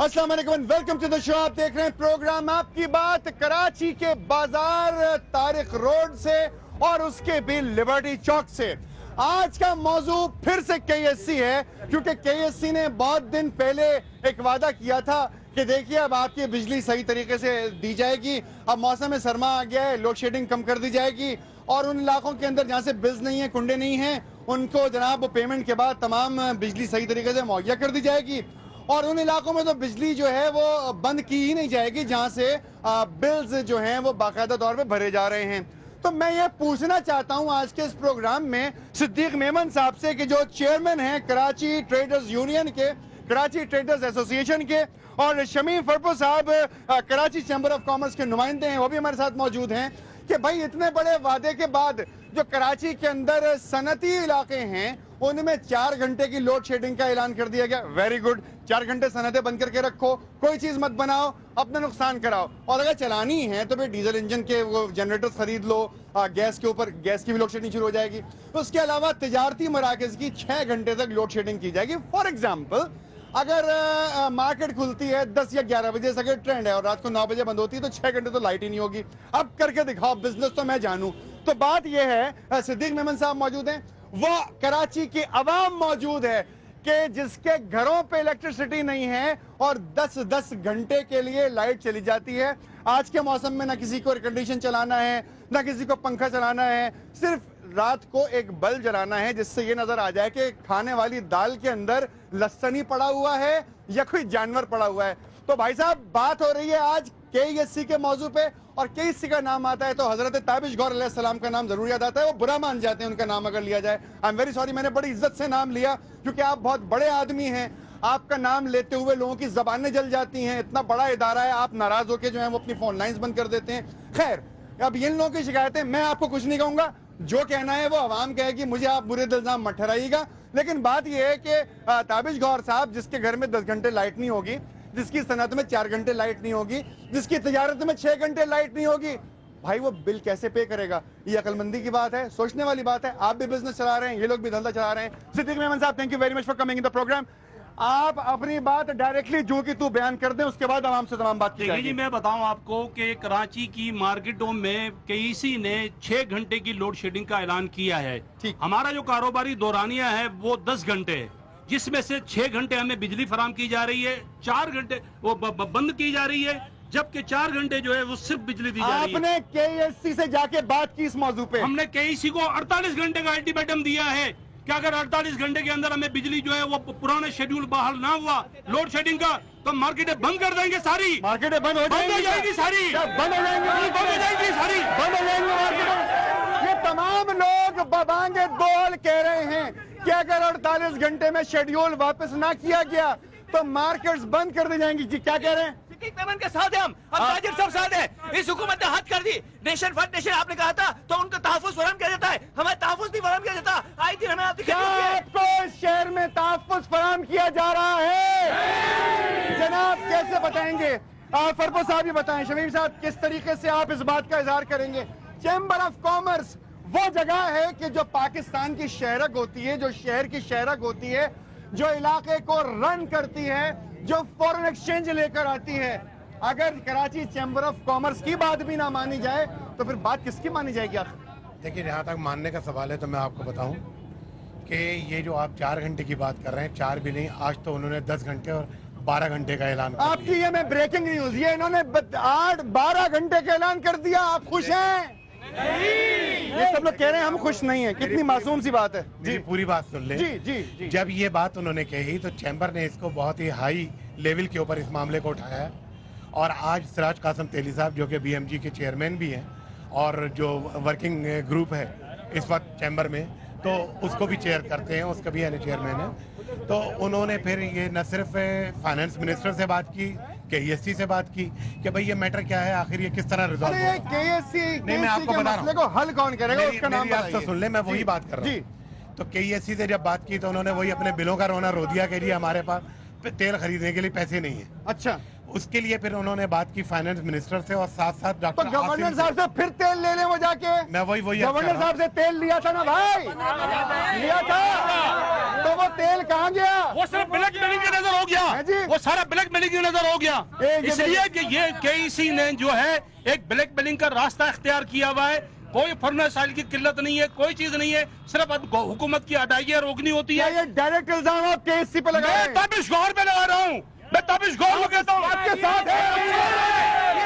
अस्सलाम वालेकुम, welcome to the show. आप देख रहे हैं प्रोग्राम आपकी बात कराची के बाजार तारिक रोड से और उसके भी लिबर्टी चौक से। आज का मौजू फिर से केएससी है, क्योंकि केएससी ने बहुत दिन पहले एक वादा किया था कि देखिए अब आपकी बिजली सही तरीके से दी जाएगी। अब मौसम सरमा आ गया है, लोड शेडिंग कम कर दी जाएगी और उन इलाकों के अंदर जहां से बिल्स नहीं है, कुंडे नहीं है, उनको जनाब पेमेंट के बाद तमाम बिजली सही तरीके से मुहैया कर दी जाएगी। और उन इलाकों में तो बिजली जो है वो बंद की ही नहीं जाएगी जहां से बिल्स जो हैं वो बाकायदा तौर पे भरे जा रहे हैं। तो मैं ये पूछना चाहता हूं आज के इस प्रोग्राम में सिद्दीक मेमन साहब से कि जो चेयरमैन हैं कराची ट्रेडर्स यूनियन के, कराची ट्रेडर्स एसोसिएशन के, और शमीम फरपो साहब कराची चैम्बर ऑफ कॉमर्स के नुमाइंदे हैं, वो भी हमारे साथ मौजूद हैं, कि भाई इतने बड़े वादे के बाद जो कराची के अंदर सनती इलाके हैं उनमें 4 घंटे की लोड शेडिंग का ऐलान कर दिया गया। वेरी गुड, 4 घंटे सनतें बंद करके रखो, कोई चीज मत बनाओ, अपना नुकसान कराओ। और अगर चलानी है तो फिर डीजल इंजन के वो जनरेटर्स खरीद लो, गैस के ऊपर गैस की भी लोड शेडिंग शुरू हो जाएगी। उसके अलावा तिजारती मराकज की 6 घंटे तक लोड शेडिंग की जाएगी। फॉर एग्जाम्पल अगर मार्केट खुलती है 10 या 11 बजे से, अगर ट्रेंड है और रात को 9 बजे बंद होती है तो 6 घंटे तो लाइट ही नहीं होगी। अब करके दिखाओ बिजनेस तो मैं जानूं। तो बात यह है, सिद्दीक मेमन साहब मौजूद हैं, वो कराची की अवाम मौजूद है कि जिसके घरों पे इलेक्ट्रिसिटी नहीं है और 10-10 घंटे के लिए लाइट चली जाती है। आज के मौसम में ना किसी को एयर कंडीशन चलाना है, ना किसी को पंखा चलाना है, सिर्फ रात को एक बल्ब जलाना है जिससे ये नजर आ जाए कि खाने वाली दाल के अंदर लहसुन ही पड़ा हुआ है या कोई जानवर पड़ा हुआ है। तो भाई साहब बात हो रही है आज केएससी के मौजू पे, और केएससी का नाम आता है तो हजरत ताबिश गौहर अलैहिस्सलाम का नाम जरूर याद आता है। वो बुरा मान जाते हैं उनका नाम अगर लिया जाए। आई एम वेरी सॉरी, मैंने बड़ी इज्जत से नाम लिया क्योंकि आप बहुत बड़े आदमी हैं। आपका नाम लेते हुए लोगों की जबानें जल जाती हैं। इतना बड़ा इदारा है, आप नाराज होकर जो है वो अपनी फोन लाइंस बंद कर देते हैं। खैर, अब इन लोगों की शिकायतें, मैं आपको कुछ नहीं कहूंगा, जो कहना है वो आवाम कहेगी, मुझे आप बुरे इल्जाम मत ठहराइएगा। लेकिन बात यह है कि ताबिश गौहर साहब जिसके घर में 10 घंटे लाइट नहीं होगी, जिसकी सनत में 4 घंटे लाइट नहीं होगी, जिसकी तिजारत में 6 घंटे लाइट नहीं होगी, भाई वो बिल कैसे पे करेगा? ये अकलमंदी की बात है, सोचने वाली बात है। आप भी बिजनेस चला रहे हैं, ये लोग भी धंधा चला रहे हैं। सिद्दीक मेमन साहब, thank you very much for coming in the program. आप अपनी बात डायरेक्टली जो कि तू बयान कर दें, उसके बाद आवाम से तमाम बात की जाएगी। जी, मैं बताऊं आपको कि कराची की मार्केटों में केएससी ने 6 घंटे की लोड शेडिंग का ऐलान किया है। ठीक। हमारा जो कारोबारी दौरानिया है वो 10 घंटे है, जिसमें से 6 घंटे हमें बिजली फराम की जा रही है, 4 घंटे वो बंद की जा रही है, जबकि 4 घंटे जो है वो सिर्फ बिजली दी जा रही है। आपने केएससी से जाके बात की इस मौजू पे? हमने केएससी को 48 घंटे का अल्टीमेटम दिया है कि अगर 48 घंटे के अंदर हमें बिजली जो है वो पुराने शेड्यूल बहाल ना हुआ लोड शेडिंग का, तो मार्केटें बंद कर देंगे सारी। मार्केटें बंद हो जाएगी सारी, बंद हो जाएंगी सारी, बंद हो जाएंगी मार्केटें। ये तमाम लोग बबांगे दोल कह रहे हैं कि अगर 48 घंटे में शेड्यूल वापस ना किया गया तो मार्केट्स बंद कर दी जाएंगी। जी क्या कह रहे हैं? पेमेंट के साथ है हम, ताजिर सब साथ है। इस हुकूमत ने हद कर दी। नेशन फंड नेशन आपने कहा था तो उनका तहफ़्फ़ुज़ फराहम किया जाता है, हमारे तहफ़्फ़ुज़ नहीं फराहम किया जाता। आई थी हमें आपकी आपको शहर में तहफ़्फ़ुज़ फराहम किया जा रहा है जनाब, कैसे बताएंगे? फरपो साहब ही बताएं, शमीम साहब किस तरीके से आप इस बात का इजहार करेंगे? चैम्बर ऑफ कॉमर्स वो जगह है कि जो पाकिस्तान की शहरक होती है, जो शहर की शहरक होती है, जो इलाके को रन करती है, जो फॉरेन एक्सचेंज लेकर आती है। अगर कराची चैम्बर ऑफ कॉमर्स की बात भी ना मानी जाए तो फिर बात किसकी मानी जाएगी? आप देखिए, जहाँ तक मानने का सवाल है तो मैं आपको बताऊं कि ये जो आप 4 घंटे की बात कर रहे हैं, 4 भी नहीं, आज तो उन्होंने 10 घंटे और 12 घंटे का ऐलान कर आपकी ये मैं ब्रेकिंग न्यूज, ये इन्होंने 8-12 घंटे का ऐलान कर दिया। आप खुश हैं? ये सब लोग कह रहे हैं हम खुश नहीं हैं। कितनी मासूम सी बात है। जी, पूरी बात सुन ले। जी जी जी। जब ये बात उन्होंने कही तो चैम्बर ने इसको बहुत ही हाई लेवल के ऊपर इस मामले को उठाया है, और आज सिराज कासिम तेली साहब जो कि बीएमजी के चेयरमैन भी हैं और जो वर्किंग ग्रुप है इस वक्त चैम्बर में, तो उसको भी चेयर करते हैं, उसका भी चेयरमैन है। तो उन्होंने फिर ये न सिर्फ फाइनेंस मिनिस्टर से बात की, केएससी से बात की कि भाई ये मैटर क्या है, आखिर ये किस तरह रिजॉल्व होगा। केएससी नहीं, मैं आपको बता रहा हूँ हल कौन करेगा, उसका नाम बताइए। सुन ले, मैं वही बात कर रहा हूँ। तो केएससी से जब बात की तो उन्होंने वही अपने बिलों का रोना रो दिया कि जी हमारे पास तेल खरीदने के लिए पैसे नहीं है। अच्छा, उसके लिए फिर उन्होंने बात की फाइनेंस मिनिस्टर से और साथ साथ डॉक्टर गवर्नर साहब से फिर तेल ले लें वो जाके। मैं वही गवर्नर साहब से तेल लिया था ना भाई, लिया था। तो वो तेल कहाँ गया? वो सिर्फ ब्लैक मेलिंग की नजर हो गया, है जी। वो सारा ब्लैक मेलिंग की नजर हो गया, इसलिए कि ये केईसी ने जो है एक ब्लैक मेलिंग का रास्ता इख्तियार किया हुआ है। कोई फर्नेस ऑयल की किल्लत नहीं है, कोई चीज नहीं है, सिर्फ अब हुकूमत की अदायगियां रोकनी होती है। ये डायरेक्ट इल्जाम आप केसी पे लगा रहे हैं। मैं तबिश गौर पे लगा रहा हूँ, मैं तबिश गौर को कहता हूँ। आपके साथ है,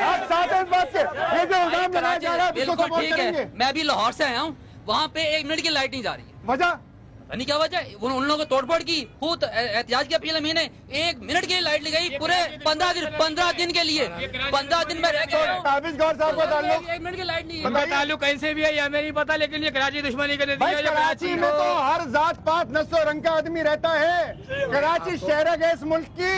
आप साथ हैं इस बात के। ये जो इल्जाम लगाया जा रहा है उसको बिल्कुल सपोर्ट ठीक करेंगे? है। मैं अभी लाहौर से आया हूँ, वहाँ पे 1 मिनट की लाइट नहीं जा रही है। वजह पता नहीं क्या वजह है। उन लोगों को तोड़फोड़ की, खुद एहतियाज की अपील मैंने 1 मिनट की लाइट लगाई पूरे 15 दिन के लिए। 15 दिन में रह गया। ताबिश गौर साहब का ताल्लुक 1 मिनट की लाइट नहीं है। बताइए। ताल्लुक कहीं से भी है या नहीं पता, लेकिन ये कराची दुश्मनी के भाई कराची में तो हर जात पात नस्ल रंग का आदमी रहता है। कराची शहर है इस मुल्क की,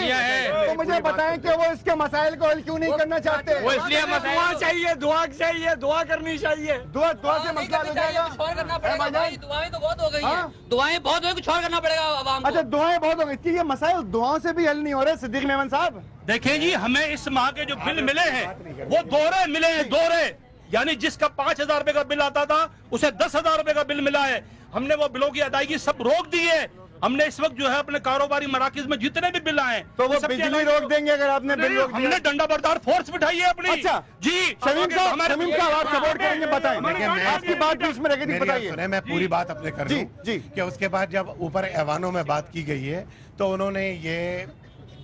तो मुझे बताएं कि वो इसके मसाइल को हल क्यों नहीं करना चाहते? वो इसलिए दुआ चाहिए, दुआ चाहिए, दुआ करनी चाहिए। दुआ से मसला हो जाएगा। कुछ और करना पड़ेगा भाई, दुआएं तो बहुत हो गई हाँ? हैं। दुआएं बहुत हो गई, कुछ और करना पड़ेगा आवाम को। अच्छा दुआएं बहुत हो गई, ये मसाइल दुआओं से भी हल नहीं हो रहे सिद्दीक मेमन साहब। देखें जी, हमें इस माह के जो बिल मिले हैं वो दोहरे मिले हैं, दोहरे। यानी जिसका 5,000 रुपए का बिल आता था उसे 10,000 रुपए का बिल मिला है। हमने वो बिलों की अदायगी सब रोक दी है। हमने इस वक्त जो है अपने कारोबारी मराकिज में जितने भी बिल आए तो वो बिजली रोक देंगे अगर आपने बिल रोक दिया? हमने डंडा बरदार फोर्स बिठाई है अपनी। अच्छा जी शमीम साहब, शमीम साहब आप सपोर्ट करेंगे, बताएं आपकी बात बीच में रखी थी, बताइए। सुने, मैं पूरी बात अपने कर जी, दूं जी। कि उसके बाद जब ऊपर ऐवानों में बात की गई है तो उन्होंने ये,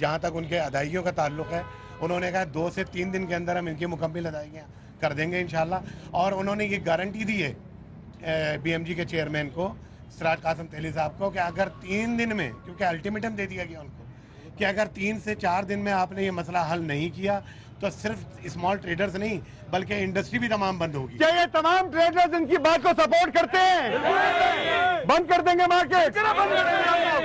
जहाँ तक उनके अदायगियों का ताल्लुक है, उन्होंने कहा 2 से 3 दिन के अंदर हम इनकी मुकम्मल अदायगियाँ कर देंगे इंशाल्लाह। और उन्होंने ये गारंटी दी है BMG के चेयरमैन को, सिराज कासिम तेली साहब को, कि अगर 3 दिन में, क्योंकि अल्टीमेटम दे दिया गया उनको कि अगर 3 से 4 दिन में आपने ये मसला हल नहीं किया तो सिर्फ स्मॉल ट्रेडर्स नहीं बल्कि इंडस्ट्री भी तमाम बंद होगी। क्या ये तमाम ट्रेडर्स इनकी बात को सपोर्ट करते हैं? बंद कर देंगे मार्केट?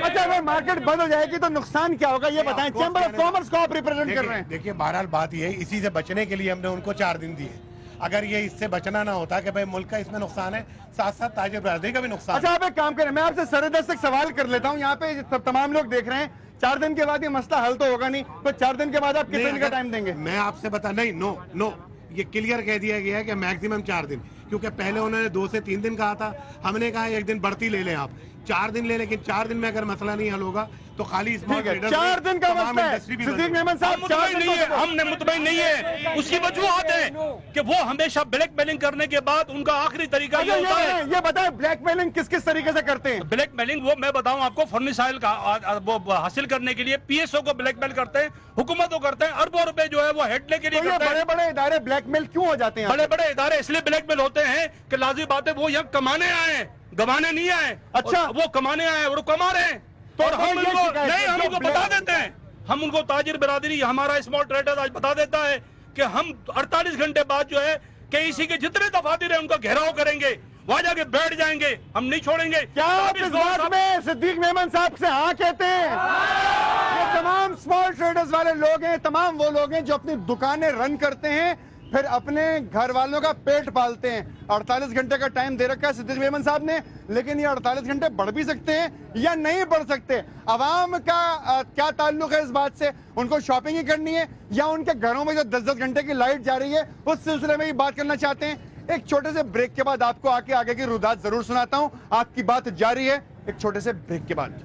अच्छा अगर मार्केट बंद हो जाएगी तो नुकसान क्या होगा ये बताएं। चैम्बर ऑफ कॉमर्स को आप रिप्रेजेंट कर रहे हैं। देखिए बहरहाल बात ये है, इसी से बचने के लिए हमने उनको 4 दिन दिए। अगर ये इससे बचना ना होता कि भाई मुल्क का इसमें नुकसान है, साथ साथ ताजिर बरादरी का भी नुकसान। अच्छा आप एक काम करें, मैं आपसे सरदस्त एक सवाल कर लेता हूँ, यहाँ पे तमाम लोग देख रहे हैं। 4 दिन के बाद ये मसला हल तो होगा नहीं, तो 4 दिन के बाद आप कितने दिन का टाइम देंगे? मैं आपसे बता, नहीं, नो, ये क्लियर कह दिया गया है कि मैक्सिमम 4 दिन, क्योंकि पहले उन्होंने 2 से 3 दिन कहा था। हमने कहा 1 दिन बढ़ती ले लें, आप 4 दिन ले, लेकिन 4 दिन में अगर मसला नहीं हल होगा तो खाली स्मॉल ट्रेडर्स 4 दिन का मसला है। सिद्दीक मेमन साहब हमने मुतमईन नहीं है, उसकी वजूहत है कि वो हमेशा ब्लैक मेलिंग करने के बाद उनका आखिरी तरीका ये होता है। ये बताएं ब्लैकमेलिंग किस किस तरीके से करते हैं? ब्लैक मेलिंग वो मैं बताऊं आपको, फर्नेस ऑयल का वो हासिल करने के लिए PSO को ब्लैकमेल करते हैं, हुकूमत को करते हैं, अरबों रुपए जो है वो हेडने के लिए तो ये करते हैं। बड़े बड़े इदारे ब्लैकमेल क्यों हो जाते हैं? बड़े बड़े इदारे इसलिए ब्लैकमेल होते हैं कि लाजिम बात है वो यहाँ कमाने आए हैं, गवाने नहीं आए। अच्छा। वो कमाने आए और वो कमा रहे हैं, तो और हम ये उनको शिकायत नहीं, हम जो उनको बता देते हैं, हम उनको ताजिर बरादरी, हमारा स्मॉल ट्रेडर आज बता देता है कि हम 48 घंटे बाद जो है KEC के जितने दफातर है उनका घेराव करेंगे, वहां जाके बैठ जाएंगे, हम नहीं छोड़ेंगे। क्या आप इस बात में सिद्दीक मेमन साहब से हाँ कहते हैं? ये तमाम स्मॉल ट्रेडर्स वाले लोग हैं, तमाम वो लोग हैं जो अपनी दुकानें रन करते हैं, फिर अपने घर वालों का पेट पालते हैं। 48 घंटे का टाइम दे रखा है सिद्दीक मेमन साहब ने, लेकिन ये 48 घंटे बढ़ भी सकते हैं या नहीं बढ़ सकते। अवाम का क्या ताल्लुक है इस बात से? उनको शॉपिंग ही करनी है या उनके घरों में जो 10-10 घंटे की लाइट जा रही है उस सिलसिले में ही बात करना चाहते हैं? एक छोटे से ब्रेक के बाद आपको आगे की रुदात जरूर सुनाता हूं। आपकी बात जारी है एक छोटे से ब्रेक के बाद।